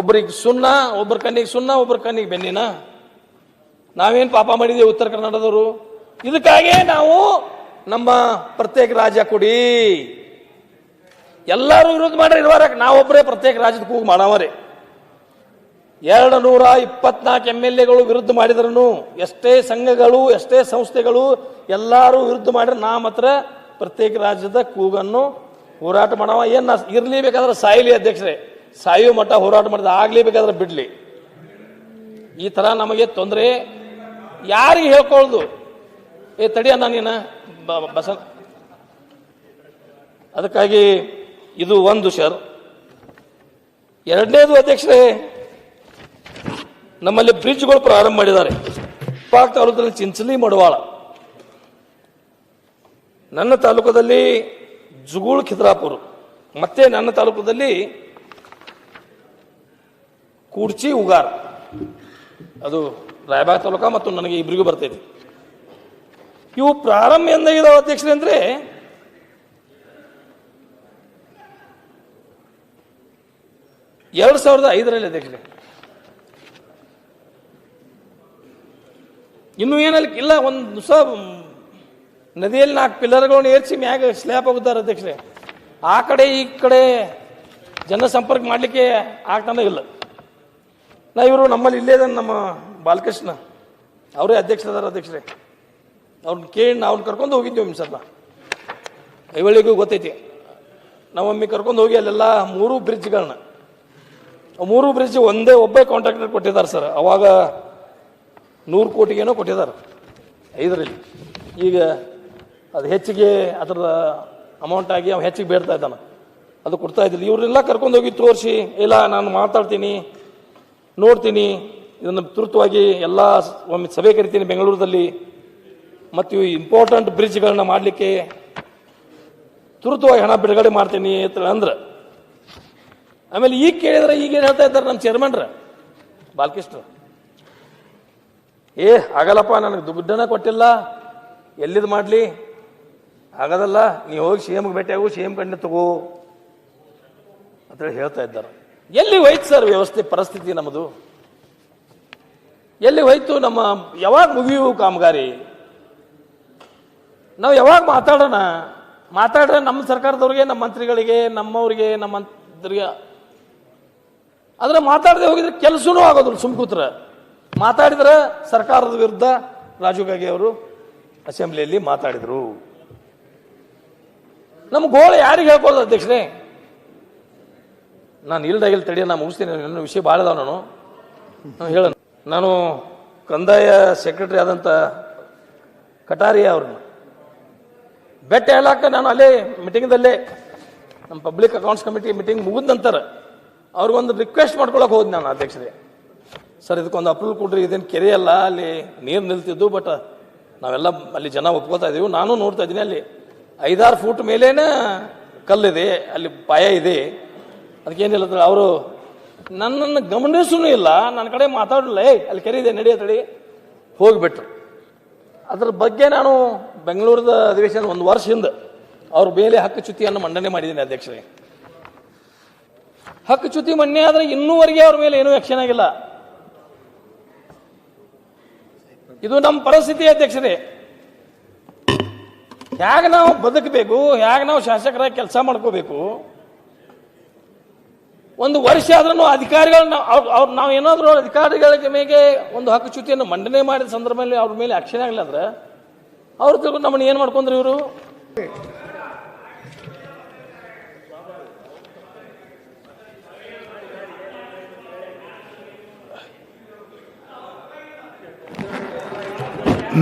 ಒಬ್ಬರಿಗೆ ಸುಣ್ಣ, ಒಬ್ಬರ ಕಣ್ಣಿಗೆ ಸುಣ್ಣ, ಒಬ್ಬರ ಕಣ್ಣಿಗೆ ಬೆನ್ನಿನ. ನಾವೇನು ಪಾಪ ಮಾಡಿದ್ದೇವೆ ಉತ್ತರ ಕನ್ನಡದವರು? ಇದಕ್ಕಾಗಿ ನಾವು ನಮ್ಮ ಪ್ರತ್ಯೇಕ ರಾಜ್ಯ ಕೊಡಿ, ಎಲ್ಲರೂ ವಿರೋಧ ಮಾಡ್ರಿ ಇರುವಾರ ನಾವೊಬ್ಬರೇ ಪ್ರತ್ಯೇಕ ರಾಜ್ಯದ ಕೂಗು ಮಾಡವರೇ. 224 MLAಗಳು ವಿರುದ್ಧ ಮಾಡಿದ್ರು, ಎಷ್ಟೇ ಸಂಘಗಳು ಎಷ್ಟೇ ಸಂಸ್ಥೆಗಳು ಎಲ್ಲರೂ ವಿರುದ್ಧ ಮಾಡಿದ್ರೆ ನಾ ಮಾತ್ರ ಪ್ರತ್ಯೇಕ ರಾಜ್ಯದ ಕೂಗನ್ನು ಹೋರಾಟ ಮಾಡವ. ಏನು ಇರ್ಲಿಬೇಕಾದ್ರೆ ಸಾಯಲಿ ಅಧ್ಯಕ್ಷರೇ, ಸಾಯುವ ಮಟ್ಟ ಹೋರಾಟ ಮಾಡಿದ, ಆಗ್ಲೇಬೇಕಾದ್ರೆ ಬಿಡ್ಲಿ. ಈ ತರ ನಮಗೆ ತೊಂದರೆ ಯಾರಿಗೆ ಹೇಳ್ಕೊಳ್ಳೋದು? ತಡಿಯಣ್ಣ ನೀನ ಬಸ. ಅದಕ್ಕಾಗಿ ಇದು ಒಂದು ಸರ್. ಎರಡನೇದು ಅಧ್ಯಕ್ಷರೇ, ನಮ್ಮಲ್ಲಿ ಬ್ರಿಡ್ಜ್ಗಳು ಪ್ರಾರಂಭ ಮಾಡಿದ್ದಾರೆ. ಪಾಕ್ ತಾಲೂಕಿನಲ್ಲಿ ಚಿಂಚಲಿ ಮಡವಾಳ, ನನ್ನ ತಾಲೂಕದಲ್ಲಿ ಜುಗೂಳ್ ಖಿದ್ರಾಪುರ, ಮತ್ತೆ ನನ್ನ ತಾಲೂಕದಲ್ಲಿ ಕೂಡ್ಚಿ ಉಗಾರ್, ಅದು ರಾಯಬಾಗ್ ತಾಲೂಕ ಮತ್ತು ನನಗೆ ಇಬ್ಬರಿಗೂ ಬರ್ತೈತಿ. ಇವು ಪ್ರಾರಂಭ ಎಂದಾಗಿದ್ದಾವೆ ಅಧ್ಯಕ್ಷರೇ ಅಂದ್ರೆ 2005ರಲ್ಲಿ ಅಧ್ಯಕ್ಷರೇ. ಇನ್ನೂ ಏನಲ್ಲ ಇಲ್ಲ, ಒಂದು ಸಹ ನದಿಯಲ್ಲಿ 4 ಪಿಲ್ಲರ್ಗಳನ್ನು ಏರಿಸಿ ಮ್ಯಾಗ ಸ್ಲ್ಯಾಪ್ ಹೋಗುತ್ತಾರೆ ಅಧ್ಯಕ್ಷರೇ. ಆ ಕಡೆ ಈ ಕಡೆ ಜನ ಸಂಪರ್ಕ ಮಾಡಲಿಕ್ಕೆ ಆಗ್ತಾನೆ ಇಲ್ಲ. ಇವರು ನಮ್ಮಲ್ಲಿ ಇಲ್ಲೇ ನಮ್ಮ ಬಾಲಕೃಷ್ಣ ಅವರೇ ಅಧ್ಯಕ್ಷರಾದಾರ ಅಧ್ಯಕ್ಷರೇ. ಅವ್ರನ್ನ ಕೇಳಿ ಅವ್ರನ್ನ ಕರ್ಕೊಂಡು ಹೋಗಿದ್ದೀವಿ ಸರ್. ಐವಳಿಗೂ ಗೊತ್ತೈತಿ. ನಾವೊಮ್ಮೆ ಕರ್ಕೊಂಡು ಹೋಗಿ ಅಲ್ಲೆಲ್ಲ 3 ಬ್ರಿಡ್ಜ್ಗಳನ್ನ, 3 ಬ್ರಿಡ್ಜ್ ಒಬ್ಬೇ ಕಾಂಟ್ರಾಕ್ಟರ್ ಕೊಟ್ಟಿದ್ದಾರೆ ಸರ್. ಅವಾಗ 100 ಕೋಟಿಗೇನೋ ಕೊಟ್ಟಿದ್ದಾರೆ 5ರಲ್ಲಿ. ಈಗ ಅದು ಹೆಚ್ಚಿಗೆ ಅದರ ಅಮೌಂಟ್ ಆಗಿ ಅವ ಹೆಚ್ಚಿಗೆ ಬೇಡ್ತಾ ಇದ್ದಾನೆ, ಅದು ಕೊಡ್ತಾ ಇದ್ದಿಲ್ಲ. ಇವರೆಲ್ಲ ಕರ್ಕೊಂಡು ಹೋಗಿ ತೋರಿಸಿ, ಇಲ್ಲ ನಾನು ಮಾತಾಡ್ತೀನಿ, ನೋಡ್ತೀನಿ, ಇದನ್ನು ತುರ್ತುವಾಗಿ ಎಲ್ಲ ಒಮ್ಮೆ ಸಭೆ ಕರಿತೀನಿ ಬೆಂಗಳೂರಲ್ಲಿ, ಮತ್ತು ಇವು ಇಂಪಾರ್ಟೆಂಟ್ ಬ್ರಿಡ್ಜ್ಗಳನ್ನ ಮಾಡಲಿಕ್ಕೆ ತುರ್ತುವಾಗಿ ಹಣ ಬಿಡುಗಡೆ ಮಾಡ್ತೀನಿ ಅಂದ್ರೆ. ಆಮೇಲೆ ಈಗ ಕೇಳಿದ್ರೆ ಈಗೇನು ಹೇಳ್ತಾ ಇದ್ದಾರೆ ನಮ್ಮ ಚೇರ್ಮನ್ರ ಬಾಲಕೃಷ್ಣ, ಆಗಲ್ಲಪ್ಪ, ನನಗೆ ದುಡ್ಡನ್ನ ಕೊಟ್ಟಿಲ್ಲ, ಎಲ್ಲಿದು ಮಾಡಲಿ, ಆಗೋದಲ್ಲ, ನೀವು ಹೋಗಿ CM ಭೇಟಿ ಆಗು, CM ಕಂಡು ತಗೋ ಅಂತೇಳಿ ಹೇಳ್ತಾ ಇದ್ದಾರೆ. ಎಲ್ಲಿ ಹೋಯ್ತು ಸರ್ ವ್ಯವಸ್ಥೆ ಪರಿಸ್ಥಿತಿ ನಮ್ಮದು? ಎಲ್ಲಿ ಹೋಯ್ತು? ನಮ್ಮ ಯಾವಾಗ ಮುಗಿಯು ಕಾಮಗಾರಿ? ನಾವು ಯಾವಾಗ ಮಾತಾಡ್ರೆ ನಮ್ಮ ಸರ್ಕಾರದವ್ರಿಗೆ, ನಮ್ಮ ಮಂತ್ರಿಗಳಿಗೆ, ನಮ್ಮವ್ರಿಗೆ, ನಮ್ಮ ಮಂತ್ರಿಗೆ, ಆದ್ರೆ ಮಾತಾಡದೆ ಹೋಗಿದ್ರೆ ಕೆಲಸನೂ ಆಗೋದಿಲ್ಲ. ಸುಮ್ಕೂತ್ರ ಮಾತಾಡಿದ್ರೆ ಸರ್ಕಾರದ ವಿರುದ್ಧ ರಾಜೀವ್ ಗಾಂಧಿ ಅವರು ಅಸೆಂಬ್ಲಿಯಲ್ಲಿ ಮಾತಾಡಿದ್ರು. ನಮ್ಮ ಗೋಳು ಯಾರಿಗೆ ಹೇಳ್ಕೊಳ್ಳೋದು ಅಧ್ಯಕ್ಷರೇ? ನಾನು ಇಲ್ದಾಗಿಲ್ಲ ತಡಿ, ನಾನು ಮುಗಿಸ್ತೀನಿ, ನನ್ನ ವಿಷಯ ಭಾಳ ಅದಾವ. ನಾನು ಹೇಳ, ನಾನು ಕಂದಾಯ ಸೆಕ್ರೆಟರಿ ಆದಂಥ ಕಟಾರಿಯಾ ಅವ್ರನ್ನ ಭೇಟಿ ಹೇಳಕ್ಕೆ ನಾನು ಅಲ್ಲೇ ಮೀಟಿಂಗ್ದಲ್ಲೇ ನಮ್ಮ ಪಬ್ಲಿಕ್ ಅಕೌಂಟ್ಸ್ ಕಮಿಟಿ ಮೀಟಿಂಗ್ ಮುಗಿದ ನಂತರ ಅವ್ರಿಗೊಂದು ರಿಕ್ವೆಸ್ಟ್ ಮಾಡ್ಕೊಳಕ್ಕೆ ಹೋದ್ ನಾನು ಅಧ್ಯಕ್ಷರೇ. ಸರ್, ಇದಕ್ಕೊಂದು ಅಪ್ರೂವಲ್ ಕೊಡ್ರಿ, ಇದೇನು ಕೆರೆ ಅಲ್ಲ, ಅಲ್ಲಿ ನೀರು ನಿಲ್ತಿದ್ದು, ಬಟ್ ನಾವೆಲ್ಲ ಅಲ್ಲಿ ಜನ ಒಪ್ಕೋತಾ ಇದೀವಿ. ನಾನು ನೋಡ್ತಾ ಇದ್ದೀನಿ, ಅಲ್ಲಿ 5-6 ಫೂಟ್ ಮೇಲೇನ ಕಲ್ಲಿದೆ, ಅಲ್ಲಿ ಪಾಯ ಇದೆ, ಅದಕ್ಕೇನಿಲ್ಲ. ಅವರು ನನ್ನನ್ನು ಗಮನಿಸೂ ಇಲ್ಲ, ನನ್ನ ಕಡೆ ಮಾತಾಡಲ್ಲ, ಅಲ್ಲಿ ಕೆರೆ ಇದೆ ನಡೆಯತ್ತಡಿ ಹೋಗಿಬಿಟ್ರು. ಅದ್ರ ಬಗ್ಗೆ ನಾನು ಬೆಂಗಳೂರದ ಅಧಿವೇಶನ 1 ವರ್ಷ ಹಿಂದೆ ಅವ್ರ ಮೇಲೆ ಹಕ್ಕುಚ್ಯುತಿಯನ್ನು ಮಂಡನೆ ಮಾಡಿದ್ದೀನಿ ಅಧ್ಯಕ್ಷರೇ. ಹಕ್ಕುಚ್ಯುತಿ ಮನ್ನೆ ಆದ್ರೆ ಇನ್ನೂವರೆಗೆ ಅವ್ರ ಮೇಲೆ ಏನೂ ಆಕ್ಷನ್ ಆಗಿಲ್ಲ. ಇದು ನಮ್ಮ ಪರಿಸ್ಥಿತಿ ಅಧ್ಯಕ್ಷರೇ. ಹೇಗೆ ನಾವು ಬದುಕಬೇಕು, ಹೇಗೆ ನಾವು ಶಾಸಕರಾಗಿ ಕೆಲಸ ಮಾಡ್ಕೋಬೇಕು? 1 ವರ್ಷ ಆದ್ರೂ ಅಧಿಕಾರಿಗಳನ್ನ ನಾವು ಏನಾದರೂ ಅಧಿಕಾರಿಗಳ ಮೇಲೆ ಒಂದು ಹಕ್ಕುಚ್ಯುತಿಯನ್ನು ಮಂಡನೆ ಮಾಡಿದ ಸಂದರ್ಭದಲ್ಲಿ ಅವ್ರ ಮೇಲೆ ಆಕ್ಷನ್ ಆಗಲಿಲ್ಲ ಅಂದ್ರೆ ಅವ್ರು ತಿಳ್ಕೊಂಡು ನಮ್ಮನ್ನು ಏನು ಮಾಡ್ಕೊಂಡ್ರು ಇವರು?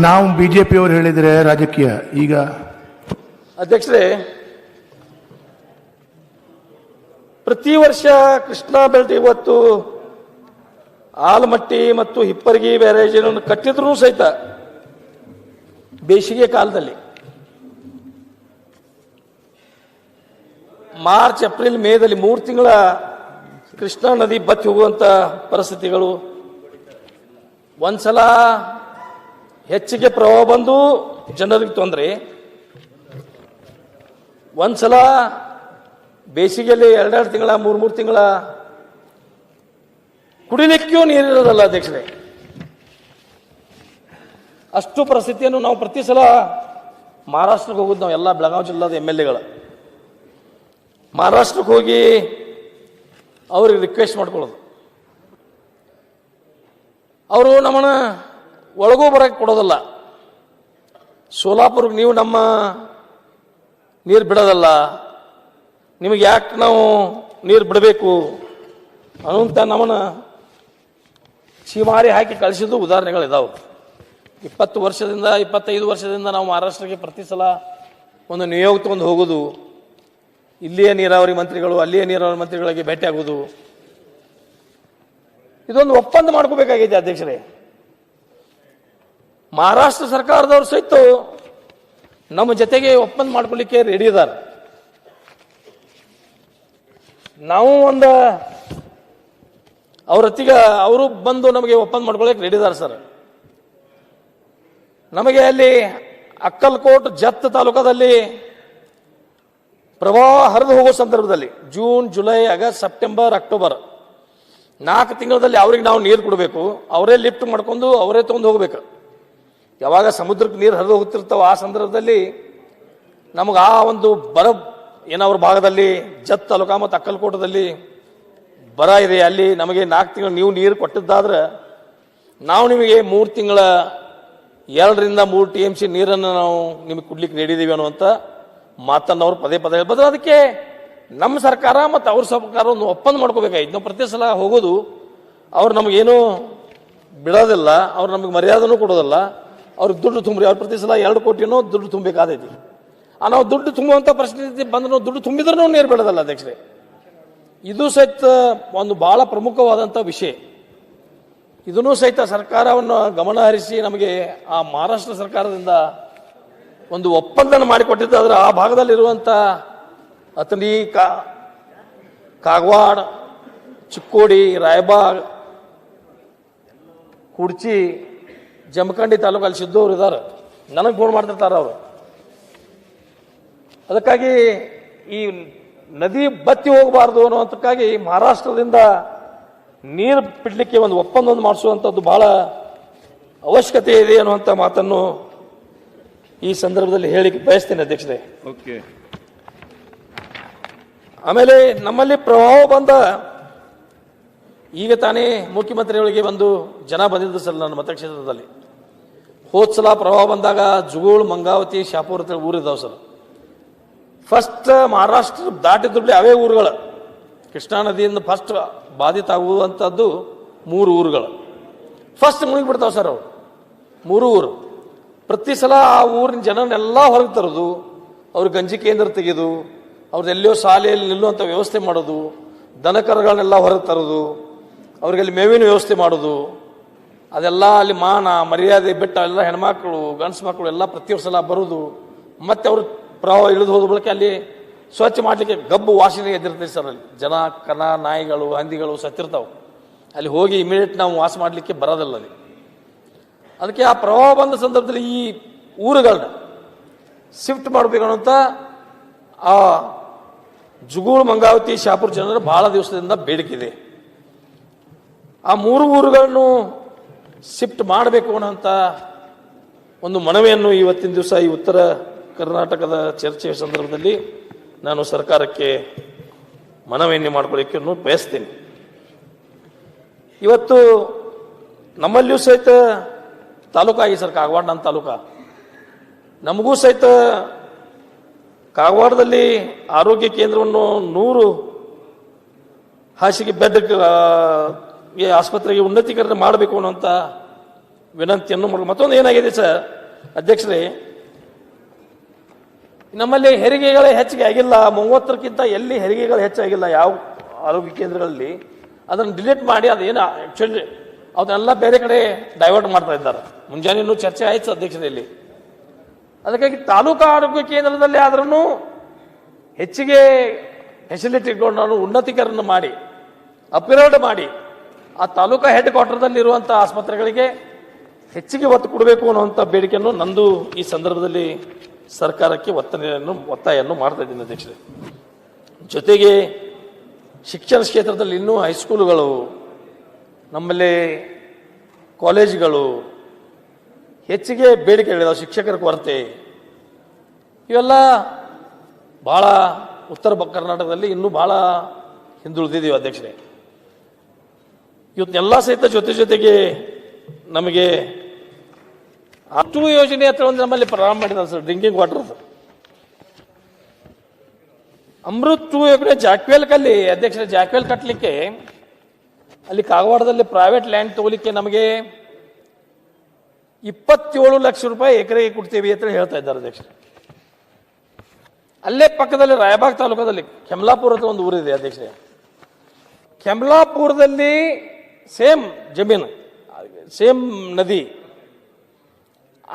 ನಾವು ಬಿಜೆಪಿಯವರು ಹೇಳಿದರೆ ರಾಜಕೀಯ. ಈಗ ಅಧ್ಯಕ್ಷರೇ, ಪ್ರತಿ ವರ್ಷ ಕೃಷ್ಣಾ ಬೆಲ್ಟ್ ಇವತ್ತು ಆಲಮಟ್ಟಿ ಮತ್ತು ಹಿಪ್ಪರಗಿ ಬ್ಯಾರೇಜನ್ನು ಕಟ್ಟಿದ್ರೂ ಸಹಿತ ಬೇಸಿಗೆ ಕಾಲದಲ್ಲಿ ಮಾರ್ಚ್, ಏಪ್ರಿಲ್, ಮೇದಲ್ಲಿ 3 ತಿಂಗಳ ಕೃಷ್ಣಾ ನದಿ ಬತ್ತಿ ಹೋಗುವಂತ ಪರಿಸ್ಥಿತಿಗಳು. ಒಂದ್ಸಲ ಹೆಚ್ಚಿಗೆ ಪ್ರವಾಹ ಬಂದು ಜನರಿಗೆ ತೊಂದರೆ, ಒಂದ್ಸಲ ಬೇಸಿಗೆಯಲ್ಲಿ 2-2 ತಿಂಗಳ 3-3 ತಿಂಗಳ ಕುಡಿಲಿಕ್ಕೂ ನೀರಿರೋದಲ್ಲ ಅಧ್ಯಕ್ಷರೇ. ಅಷ್ಟು ಪರಿಸ್ಥಿತಿಯನ್ನು ನಾವು ಪ್ರತಿ ಸಲ ಮಹಾರಾಷ್ಟ್ರಕ್ಕೆ ಹೋಗೋದು, ನಾವು ಎಲ್ಲ ಬೆಳಗಾವಿ ಜಿಲ್ಲಾದ MLAಗಳು ಮಹಾರಾಷ್ಟ್ರಕ್ಕೆ ಹೋಗಿ ಅವ್ರಿಗೆ ರಿಕ್ವೆಸ್ಟ್ ಮಾಡ್ಕೊಳ್ಳೋದು. ಅವರು ನಮ್ಮನ್ನ ಒಳಗೂ ಬರೋಕ್ಕೆ ಕೊಡೋದಲ್ಲ. ಸೋಲಾಪುರ್ಗೆ ನೀವು ನಮ್ಮ ನೀರು ಬಿಡೋದಲ್ಲ, ನಿಮಗೆ ಯಾಕೆ ನಾವು ನೀರು ಬಿಡಬೇಕು ಅನ್ನುವಂಥ ನಮ್ಮನ್ನ ಚೀಮಾರಿ ಹಾಕಿ ಕಳಿಸಿದ್ದು ಉದಾಹರಣೆಗಳಿದಾವೆ. 20 ವರ್ಷದಿಂದ 25 ವರ್ಷದಿಂದ ನಾವು ಮಹಾರಾಷ್ಟ್ರಕ್ಕೆ ಪ್ರತಿ ಸಲ ಒಂದು ನಿಯೋಗ ತಗೊಂಡು ಹೋಗೋದು, ಇಲ್ಲಿಯೇ ನೀರಾವರಿ ಮಂತ್ರಿಗಳು ಅಲ್ಲಿಯೇ ನೀರಾವರಿ ಮಂತ್ರಿಗಳಿಗೆ ಭೇಟಿ ಆಗೋದು, ಇದೊಂದು ಒಪ್ಪಂದ ಮಾಡ್ಕೋಬೇಕಾಗಿದೆ ಅಧ್ಯಕ್ಷರೇ. ಮಹಾರಾಷ್ಟ್ರ ಸರ್ಕಾರದವರು ಸಹಿತ ನಮ್ಮ ಜೊತೆಗೆ ಒಪ್ಪಂದ ಮಾಡ್ಕೊಳ್ಳಿಕ್ಕೆ ರೆಡಿ ಇದ್ದಾರೆ. ನಾವು ಅವ್ರ ಹತ್ತಿಗ ಅವರು ಬಂದು ನಮಗೆ ಒಪ್ಪಂದ ಮಾಡ್ಕೊಳ್ಳಿಕ್ಕೆ ರೆಡಿ ಇದ್ದಾರೆ ಸರ್. ನಮಗೆ ಅಲ್ಲಿ ಅಕ್ಕಲ್ಕೋಟ್ ಜತ್ ತಾಲೂಕಾದಲ್ಲಿ ಪ್ರವಾಹ ಹರಿದು ಹೋಗೋ ಸಂದರ್ಭದಲ್ಲಿ June, July, August, September, October 4 ತಿಂಗಳಲ್ಲಿ ಅವ್ರಿಗೆ ನಾವು ನೀರು ಕೊಡಬೇಕು. ಅವರೇ ಲಿಫ್ಟ್ ಮಾಡ್ಕೊಂಡು ಅವರೇ ತೊಗೊಂಡು ಹೋಗ್ಬೇಕು. ಯಾವಾಗ ಸಮುದ್ರಕ್ಕೆ ನೀರು ಹರಿದು ಹೋಗ್ತಿರ್ತಾವ ಆ ಸಂದರ್ಭದಲ್ಲಿ ನಮಗೆ ಆ ಒಂದು ಬರ ಏನವ್ರ ಭಾಗದಲ್ಲಿ ಜತ್ ತಾಲೂಕಾ ಮತ್ತು ಅಕ್ಕಲ್ಕೋಟದಲ್ಲಿ ಬರ ಇದೆ. ಅಲ್ಲಿ ನಮಗೆ 4 ತಿಂಗಳು ನೀವು ನೀರು ಕೊಟ್ಟಿದ್ದಾದ್ರೆ ನಾವು ನಿಮಗೆ 3 ತಿಂಗಳ 2 ರಿಂದ 3 TMC ನೀರನ್ನು ನಾವು ನಿಮಗೆ ಕೊಡ್ಲಿಕ್ಕೆ ನೀಡಿದ್ದೀವಿ ಅನ್ನುವಂಥ ಮಾತನ್ನು ಅವ್ರು ಪದೇ ಪದೇ ಹೇಳ್ಬೋದು. ಅದಕ್ಕೆ ನಮ್ಮ ಸರ್ಕಾರ ಮತ್ತು ಅವ್ರ ಸರ್ಕಾರ ಒಂದು ಒಪ್ಪಂದ ಮಾಡ್ಕೋಬೇಕಾಗಿತ್ತು. ನಾವು ಪ್ರತಿ ಸಲ ಹೋಗೋದು ಅವ್ರು ನಮಗೇನು ಬಿಡೋದಿಲ್ಲ, ಅವ್ರು ನಮಗೆ ಮರ್ಯಾದನೂ ಕೊಡೋದಿಲ್ಲ, ಅವ್ರಿಗೆ ದುಡ್ಡು ತುಂಬ್ರಿ. ಅವ್ರು ಪ್ರತಿ ಸಲ 2 ಕೋಟಿನೋ ದುಡ್ಡು ತುಂಬಬೇಕಾದೈತಿ. ನಾವು ದುಡ್ಡು ತುಂಬುವಂಥ ಪರಿಸ್ಥಿತಿ ಬಂದ್ರೆ ನಾವು ದುಡ್ಡು ತುಂಬಿದ್ರೂ ನೀರು ಬಿಡೋದಲ್ಲ ಅಧ್ಯಕ್ಷರೇ. ಇದು ಸಹಿತ ಒಂದು ಬಹಳ ಪ್ರಮುಖವಾದಂಥ ವಿಷಯ. ಇದನ್ನೂ ಸಹಿತ ಸರ್ಕಾರವನ್ನು ಗಮನ ಹರಿಸಿ ನಮಗೆ ಆ ಮಹಾರಾಷ್ಟ್ರ ಸರ್ಕಾರದಿಂದ ಒಂದು ಒಪ್ಪಂದನ ಮಾಡಿಕೊಟ್ಟಿದ್ದಾದ್ರೆ ಆ ಭಾಗದಲ್ಲಿರುವಂಥ ಅಥಣಿ, ಕಾಗವಾಡ, ಚಿಕ್ಕೋಡಿ, ರಾಯಬಾಗ್, ಕುಡ್ಚಿ, ಜಮಖಂಡಿ ತಾಲೂಕಲ್ಲಿ ಸಿದ್ದವ್ರು ಇದ್ದಾರೆ. ನನಗೆ ಫೋನ್ ಮಾಡ್ತಿರ್ತಾರೆ ಅವರು. ಅದಕ್ಕಾಗಿ ಈ ನದಿ ಬತ್ತಿ ಹೋಗಬಾರ್ದು ಅನ್ನುವಂಥಕ್ಕಾಗಿ ಮಹಾರಾಷ್ಟ್ರದಿಂದ ನೀರು ಬಿಡಲಿಕ್ಕೆ ಒಂದು ಒಪ್ಪಂದ ಮಾಡಿಸುವಂಥದ್ದು ಬಹಳ ಅವಶ್ಯಕತೆ ಇದೆ ಅನ್ನುವಂಥ ಮಾತನ್ನು ಈ ಸಂದರ್ಭದಲ್ಲಿ ಹೇಳಿಕ್ಕೆ ಬಯಸ್ತೇನೆ ಅಧ್ಯಕ್ಷರೇ. ಓಕೆ. ಆಮೇಲೆ ನಮ್ಮಲ್ಲಿ ಪ್ರವಾಹ ಬಂದ ಈಗ ತಾನೇ ಮುಖ್ಯಮಂತ್ರಿಗಳಿಗೆ ಒಂದು ಜನ ಬಂದಿದ್ದು ಸರ್ ನನ್ನ ಮತಕ್ಷೇತ್ರದಲ್ಲಿ. ಹೋದ ಸಲ ಪ್ರವಾಹ ಬಂದಾಗ ಜುಗೋಳ್, ಮಂಗಾವತಿ, ಶಾಪುರ್ ಅಂತ ಊರಿದ್ದಾವೆ ಸರ್. ಫಸ್ಟ್ ಮಹಾರಾಷ್ಟ್ರ ದಾಟಿದ್ರೂ ಅವೇ ಊರುಗಳು. ಕೃಷ್ಣಾ ನದಿಯಿಂದ ಫಸ್ಟ್ ಬಾಧಿತ ಆಗುವಂಥದ್ದು 3 ಊರುಗಳು ಫಸ್ಟ್ ಮುಳುಗಿಬಿಡ್ತಾವೆ ಸರ್. ಅವು 3 ಊರು ಪ್ರತಿ ಸಲ ಆ ಊರಿನ ಜನನೆಲ್ಲ ಹೊರಗೆ ತರೋದು, ಅವ್ರ ಗಂಜಿ ಕೇಂದ್ರ ತೆಗೆದು ಅವ್ರದ್ದೆಲ್ಲೋ ಶಾಲೆಯಲ್ಲಿ ನಿಲ್ಲುವಂಥ ವ್ಯವಸ್ಥೆ ಮಾಡೋದು, ದನಕರುಗಳನ್ನೆಲ್ಲ ಹೊರಗೆ ತರೋದು, ಅವ್ರಿಗಲ್ಲಿ ಮೇವಿನ ವ್ಯವಸ್ಥೆ ಮಾಡೋದು, ಅದೆಲ್ಲ ಅಲ್ಲಿ ಮಾನ ಮರ್ಯಾದೆ ಬಿಟ್ಟು ಎಲ್ಲ ಹೆಣ್ಮಕ್ಳು ಗಂಡ್ಸು ಮಕ್ಕಳು ಎಲ್ಲ ಪ್ರತಿ ಸಲ ಬರೋದು. ಮತ್ತೆ ಅವರು ಪ್ರವಾಹ ಇಳಿದು ಹೋದ ಬಳಿಕ ಅಲ್ಲಿ ಸ್ವಚ್ಛ ಮಾಡಲಿಕ್ಕೆ ಗಬ್ಬು ವಾಸನೆ ಎದ್ದಿರ್ತೈತೆ ಸರ್. ಅಲ್ಲಿ ಜನ, ಕನ, ನಾಯಿಗಳು, ಹಂದಿಗಳು ಸತ್ತಿರ್ತಾವೆ. ಅಲ್ಲಿ ಹೋಗಿ ಇಮಿಡಿಯೇಟ್ ನಾವು ವಾಸ ಮಾಡಲಿಕ್ಕೆ ಬರೋದಿಲ್ಲ ಅಲ್ಲಿ. ಅದಕ್ಕೆ ಆ ಪ್ರವಾಹ ಬಂದ ಸಂದರ್ಭದಲ್ಲಿ ಈ ಊರುಗಳನ್ನ ಶಿಫ್ಟ್ ಮಾಡಬೇಕು ಅನ್ನೋಂಥ ಆ ಜುಗೂಳು, ಮಂಗಾವತಿ, ಶಾಪುರ್ ಜನರು ಬಹಳ ದಿವಸದಿಂದ ಬೇಡಿಕೆ ಇದೆ. ಆ 3 ಊರುಗಳನ್ನು ಶಿಫ್ಟ್ ಮಾಡಬೇಕು ಅನ್ನೋಂಥ ಒಂದು ಮನವಿಯನ್ನು ಇವತ್ತಿನ ದಿವಸ ಈ ಉತ್ತರ ಕರ್ನಾಟಕದ ಚರ್ಚೆಯ ಸಂದರ್ಭದಲ್ಲಿ ನಾನು ಸರ್ಕಾರಕ್ಕೆ ಮನವಿಯನ್ನು ಮಾಡಿಕೊಳ್ಳಿಕ್ಕೆ ಬಯಸ್ತೇನೆ. ಇವತ್ತು ನಮ್ಮಲ್ಲಿಯೂ ಸಹಿತ ತಾಲೂಕಾಗಿ ಸರ್ ಕಾಗವಾಡ ನನ್ನ ತಾಲೂಕ. ನಮಗೂ ಸಹಿತ ಕಾಗವಾಡದಲ್ಲಿ ಆರೋಗ್ಯ ಕೇಂದ್ರವನ್ನು 100 ಹಾಸಿಗೆ ಬೆಡ್ ಆಸ್ಪತ್ರೆಗೆ ಉನ್ನತೀಕರಣ ಮಾಡಬೇಕು ಅನ್ನೋಂಥ ವಿನಂತಿಯನ್ನು ಮಾಡಬೇಕು. ಮತ್ತೊಂದು ಏನಾಗಿದೆ ಸರ್ ಅಧ್ಯಕ್ಷರೇ, ನಮ್ಮಲ್ಲಿ ಹೆರಿಗೆಗಳೇ ಹೆಚ್ಚಿಗೆ ಆಗಿಲ್ಲ. 30ಕ್ಕಿಂತ ಎಲ್ಲಿ ಹೆರಿಗೆಗಳು ಹೆಚ್ಚಾಗಿಲ್ಲ ಯಾವ ಆರೋಗ್ಯ ಕೇಂದ್ರಗಳಲ್ಲಿ. ಅದನ್ನು ಡಿಲೀಟ್ ಮಾಡಿ ಅದೇನು ಆ್ಯಕ್ಚುಲಿ ಅದನ್ನೆಲ್ಲ ಬೇರೆ ಕಡೆ ಡೈವರ್ಟ್ ಮಾಡ್ತಾ ಇದ್ದಾರೆ. ಮುಂಜಾನೆಯೂ ಚರ್ಚೆ ಆಯ್ತು ಅಧ್ಯಕ್ಷರಲ್ಲಿ. ಅದಕ್ಕಾಗಿ ತಾಲೂಕಾ ಆರೋಗ್ಯ ಕೇಂದ್ರದಲ್ಲಿ ಆದ್ರೂ ಹೆಚ್ಚಿಗೆ ಫೆಸಿಲಿಟಿ ಇಟ್ಕೊಂಡು ಉನ್ನತೀಕರಣ ಮಾಡಿ ಅಪ್ಗ್ರೇಡ್ ಮಾಡಿ ಆ ತಾಲೂಕಾ ಹೆಡ್ ಕ್ವಾರ್ಟರ್ದಲ್ಲಿರುವಂಥ ಆಸ್ಪತ್ರೆಗಳಿಗೆ ಹೆಚ್ಚಿಗೆ ಒತ್ತು ಕೊಡಬೇಕು ಅನ್ನುವಂಥ ಬೇಡಿಕೆಯನ್ನು ನಂದು ಈ ಸಂದರ್ಭದಲ್ಲಿ ಸರ್ಕಾರಕ್ಕೆ ಒತ್ತಾಯವನ್ನು ಮಾಡ್ತಾ ಇದ್ದೀನಿ ಅಧ್ಯಕ್ಷರೇ. ಜೊತೆಗೆ ಶಿಕ್ಷಣ ಕ್ಷೇತ್ರದಲ್ಲಿ ಇನ್ನೂ ಹೈಸ್ಕೂಲುಗಳು, ನಮ್ಮಲ್ಲಿ ಕಾಲೇಜುಗಳು ಹೆಚ್ಚಿಗೆ ಬೇಡಿಕೆಗಳಿದಾವೆ, ಶಿಕ್ಷಕರ ಕೊರತೆ, ಇವೆಲ್ಲ ಭಾಳ ಉತ್ತರ ಕರ್ನಾಟಕದಲ್ಲಿ ಇನ್ನೂ ಭಾಳ ಹಿಂದುಳಿದಿದ್ದೀವಿ ಅಧ್ಯಕ್ಷರೇ. ಇವತ್ತೆಲ್ಲ ಸಹಿತ ಜೊತೆಗೆ ನಮಗೆ ಅಷ್ಟು ಯೋಜನೆ ಹತ್ರ ಒಂದು ನಮ್ಮಲ್ಲಿ ಪ್ರಾರಂಭ ಮಾಡಿದ್ದಾರೆ ಸರ್, ಡ್ರಿಂಕಿಂಗ್ ವಾಟರ್ ಅಮೃತ್ 2 ಯೋಜನೆ ಜಾಕ್ವೇಲ್ ಕಲ್ಲಿ ಅಧ್ಯಕ್ಷರೇ, ಜಾಕ್ವೇಲ್ ಕಟ್ಟಲಿಕ್ಕೆ ಅಲ್ಲಿ ಕಾಗವಾಡದಲ್ಲಿ ಪ್ರೈವೇಟ್ ಲ್ಯಾಂಡ್ ತಗೊಲಿಕ್ಕೆ ನಮಗೆ 27 ಲಕ್ಷ ರೂಪಾಯಿ ಎಕರೆಗೆ ಕೊಡ್ತೀವಿ ಅಂತ ಹೇಳ್ತಾ ಇದ್ದಾರೆ ಅಧ್ಯಕ್ಷರೇ. ಅಲ್ಲೇ ಪಕ್ಕದಲ್ಲಿ ರಾಯಬಾಗ್ ತಾಲೂಕದಲ್ಲಿ ಕೆಮ್ಲಾಪುರ ಅಂತ ಒಂದು ಊರಿದೆ ಅಧ್ಯಕ್ಷರೇ. ಕೆಮ್ಲಾಪುರದಲ್ಲಿ ಸೇಮ್ ಜಮೀನು, ಸೇಮ್ ನದಿ,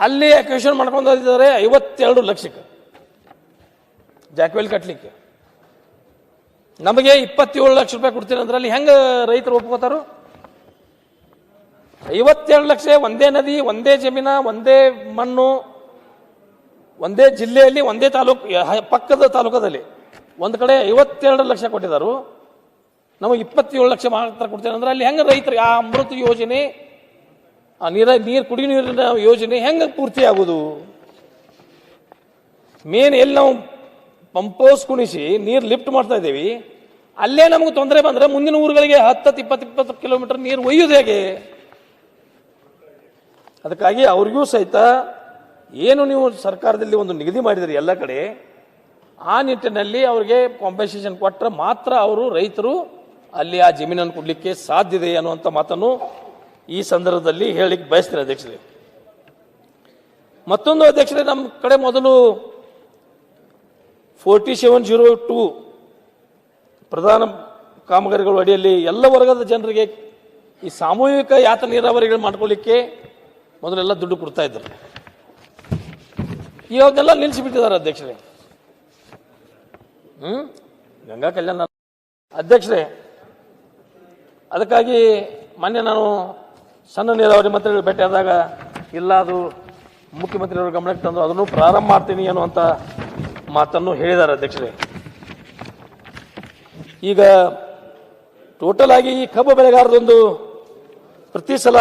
ಅಲ್ಲಿ ಅಕ್ವಿಷನ್ ಮಾಡ್ಕೊಂಡಿದ್ದಾರೆ 52 ಲಕ್ಷಕ್ಕೆ ಜಾಕ್ವೆಲ್ ಕಟ್ಟಲಿಕ್ಕೆ. ನಮಗೆ 27 ಲಕ್ಷ ರೂಪಾಯಿ ಕೊಡ್ತೀರಿ ಅಂದ್ರೆ ಅಲ್ಲಿ ಹೆಂಗೆ ರೈತರು ಒಪ್ಕೋತಾರು? 52 ಲಕ್ಷ, ಒಂದೇ ನದಿ, ಒಂದೇ ಜಮೀನ, ಒಂದೇ ಮಣ್ಣು, ಒಂದೇ ಜಿಲ್ಲೆಯಲ್ಲಿ, ಒಂದೇ ತಾಲೂಕು, ಪಕ್ಕದ ತಾಲೂಕದಲ್ಲಿ ಒಂದು ಕಡೆ 52 ಲಕ್ಷ ಕೊಟ್ಟಿದ್ದಾರೆ, ನಮಗೆ 27 ಲಕ್ಷ ಮಾತ್ರ ಕೊಡ್ತೇನೆ ಅಂದ್ರೆ ಅಲ್ಲಿ ಹೆಂಗೆ ರೈತರು ಆ ಅಮೃತ ಯೋಜನೆ, ಆ ನೀರು ಕುಡಿಯುವ ನೀರಿನ ಯೋಜನೆ ಹೆಂಗೆ ಪೂರ್ತಿ ಆಗೋದು? ಮೇನ್ ಎಲ್ಲಿ ನಾವು ಪಂಪೋಸ್ ಕುಣಿಸಿ ನೀರು ಲಿಫ್ಟ್ ಮಾಡ್ತಾ ಇದ್ದೀವಿ, ಅಲ್ಲೇ ನಮಗೆ ತೊಂದರೆ ಬಂದರೆ ಮುಂದಿನ ಊರುಗಳಿಗೆ 10-20 ಕಿಲೋಮೀಟರ್ ನೀರು ಒಯ್ಯೋದು ಹೇಗೆ? ಅದಕ್ಕಾಗಿ ಅವ್ರಿಗೂ ಸಹಿತ ಏನು ನೀವು ಸರ್ಕಾರದಲ್ಲಿ ಒಂದು ನಿಗದಿ ಮಾಡಿದ್ರಿ ಎಲ್ಲ ಕಡೆ, ಆ ನಿಟ್ಟಿನಲ್ಲಿ ಅವ್ರಿಗೆ ಕಾಂಪೆನ್ಸೇಷನ್ ಕೊಟ್ಟರೆ ಮಾತ್ರ ಅವರು ರೈತರು ಅಲ್ಲಿ ಆ ಜಮೀನನ್ನು ಕೊಡಲಿಕ್ಕೆ ಸಾಧ್ಯ ಇದೆ ಅನ್ನುವಂಥ ಮಾತನ್ನು ಈ ಸಂದರ್ಭದಲ್ಲಿ ಹೇಳಿಕ್ಕೆ ಬಯಸ್ತೀನಿ ಅಧ್ಯಕ್ಷರೇ. ಮತ್ತೊಂದು ಅಧ್ಯಕ್ಷರೇ, ನಮ್ಮ ಕಡೆ ಮೊದಲು 4702 ಪ್ರಧಾನ ಕಾಮಗಾರಿಗಳ ಅಡಿಯಲ್ಲಿ ಎಲ್ಲ ವರ್ಗದ ಜನರಿಗೆ ಈ ಸಾಮೂಹಿಕ ಯಾತ ನೀರಾವರಿಗಳು ಮಾಡ್ಕೊಳ್ಳಿಕ್ಕೆ ಮೊದಲೆಲ್ಲ ದುಡ್ಡು ಕೊಡ್ತಾ ಇದ್ರು. ಇವನ್ನೆಲ್ಲ ನಿಲ್ಲಿಸಿಬಿಟ್ಟಿದ್ದಾರೆ ಅಧ್ಯಕ್ಷರೇ. ಗಂಗಾ ಕಲ್ಯಾಣ ಅಧ್ಯಕ್ಷರೇ, ಅದಕ್ಕಾಗಿ ಮೊನ್ನೆ ನಾನು ಸಣ್ಣ ನೀರಾವರಿ ಮಂತ್ರಿಗಳು ಭೇಟಿ ಆದಾಗ ಇಲ್ಲ ಅದು ಮುಖ್ಯಮಂತ್ರಿಯವರ ಗಮನಕ್ಕೆ ತಂದು ಅದನ್ನು ಪ್ರಾರಂಭ ಮಾಡ್ತೀನಿ ಅನ್ನುವಂಥ ಮಾತನ್ನು ಹೇಳಿದ್ದಾರೆ ಅಧ್ಯಕ್ಷರೇ. ಈಗ ಟೋಟಲ್ ಆಗಿ ಈ ಕಬ್ಬು ಬೆಳೆಗಾರದೊಂದು ಪ್ರತಿ ಸಲ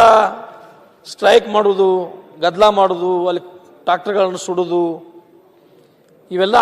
ಸ್ಟ್ರೈಕ್ ಮಾಡೋದು, ಗದ್ದಲ ಮಾಡೋದು, ಅಲ್ಲಿ ಟ್ರಾಕ್ಟರ್ಗಳನ್ನು ಸುಡೋದು, ಇವೆಲ್ಲ